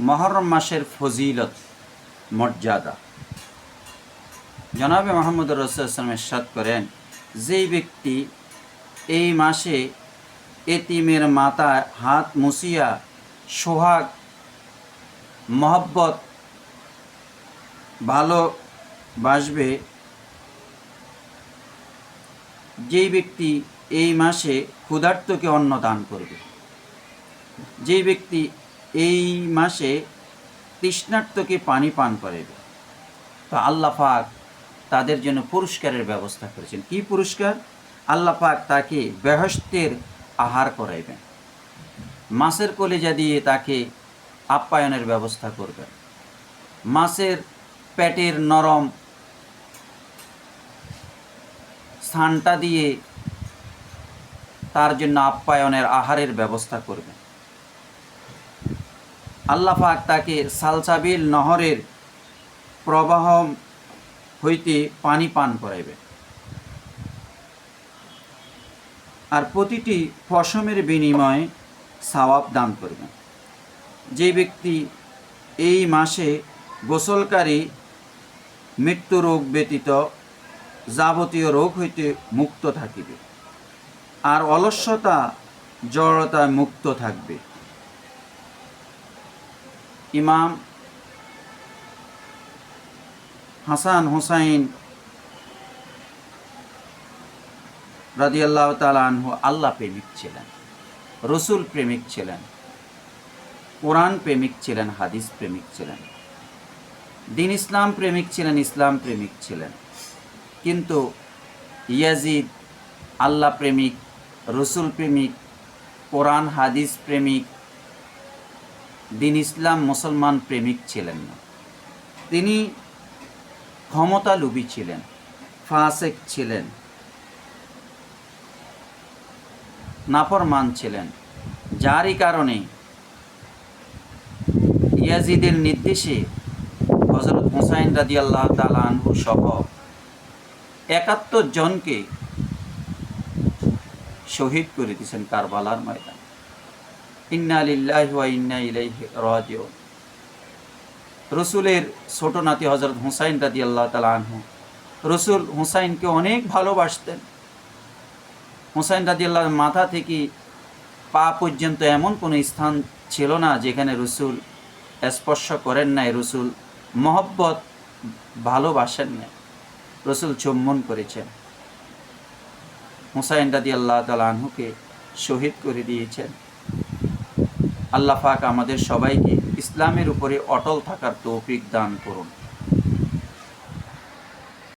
মুহররম মাসের ফজিলত মর্যাদা। জনাবে মুহাম্মদ রাসূলুল্লাহ সাল্লাল্লাহু আলাইহি ওয়াসাল্লাম ইরশাদ করেন, যেই ব্যক্তি এই মাসে এতিমের মাথায় হাত মুছিয়া সোহাগ মহব্বত ভালোবাসবে, যেই ব্যক্তি এই মাসে ক্ষুধার্তকে অন্ন দান করবে, যেই ব্যক্তি এই মাসে তৃষ্ণার্তকে পানি পান করাবে, তো আল্লাহ পাক তাদের জন্য পুরস্কারের ব্যবস্থা করেছেন। কি পুরস্কার? আল্লাহ পাক তাকে বেহেশতের আহার করাইবেন, মাছের কলিজা দিয়ে তাকে আপ্যায়নের ব্যবস্থা করবেন, মাছের পেটের নরম স্থানটা দিয়ে তার জন্য আপ্যায়নের আহারের ব্যবস্থা করবেন। আল্লাহ পাক তাকে সালসাবিল নহরের প্রবাহ হইতে পানি পান করাইবে, আর প্রতিটি পশমের বিনিময়ে সওয়াব দান করবেন। যে ব্যক্তি এই মাসে গোসলকারী মৃত্যু রোগ ব্যতীত যাবতীয় রোগ হইতে মুক্ত থাকিবে, আর অলস্যতা জড়তা মুক্ত থাকবে। ইমাম হাসান হুসাইন রাদিয়াল্লাহু তাআলা আনহু আল্লাহ প্রেমিক ছিলেন, রসুল প্রেমিক ছিলেন, কোরআন প্রেমিক ছিলেন, হাদিস প্রেমিক ছিলেন, দিন ইসলাম প্রেমিক ছিলেন, ইসলাম প্রেমিক ছিলেন। কিন্তু ইয়াজিদ আল্লাহ প্রেমিক, রসুল প্রেমিক, কোরআন হাদিস প্রেমিক, দিন ইসলাম মুসলমান প্রেমিক ছিলেন না। তিনি ক্ষমতালোভী ছিলেন, ফাসেক ছিলেন, নাফরমান ছিলেন, যারই কারণে ইয়াজিদের নির্দেশে হযরত হুসাইন রাদিয়াল্লাহু তাআলা আনহু সহ ৭১ জনকে শহীদ করে দিয়েছেন কারবালার ময়দানে। ইন্না লিল্লাহি ওয়া ইন্না ইলাইহি রাজিউন। রসুলের ছোট নাতি হযরত হুসাইন রাদিয়াল্লাহু তাআলা আনহু, রসুল হুসাইনকে অনেক ভালোবাসতেন। হুসাইন রাদিয়াল্লাহু মাথা থেকে পা পর্যন্ত এমন কোনো স্থান ছিল না যেখানে রসুল স্পর্শ করেন নাই, রসুল মহব্বত ভালোবাসেন নাই, রসুল চুম্বন করেছেন। হুসাইন রাদিয়াল্লাহু তাআলা আনহুকে শহীদ করে দিয়েছেন। আল্লাহ পাক আমাদের সবাইকে ইসলামের উপরে অটল থাকার তৌফিক দান করুন।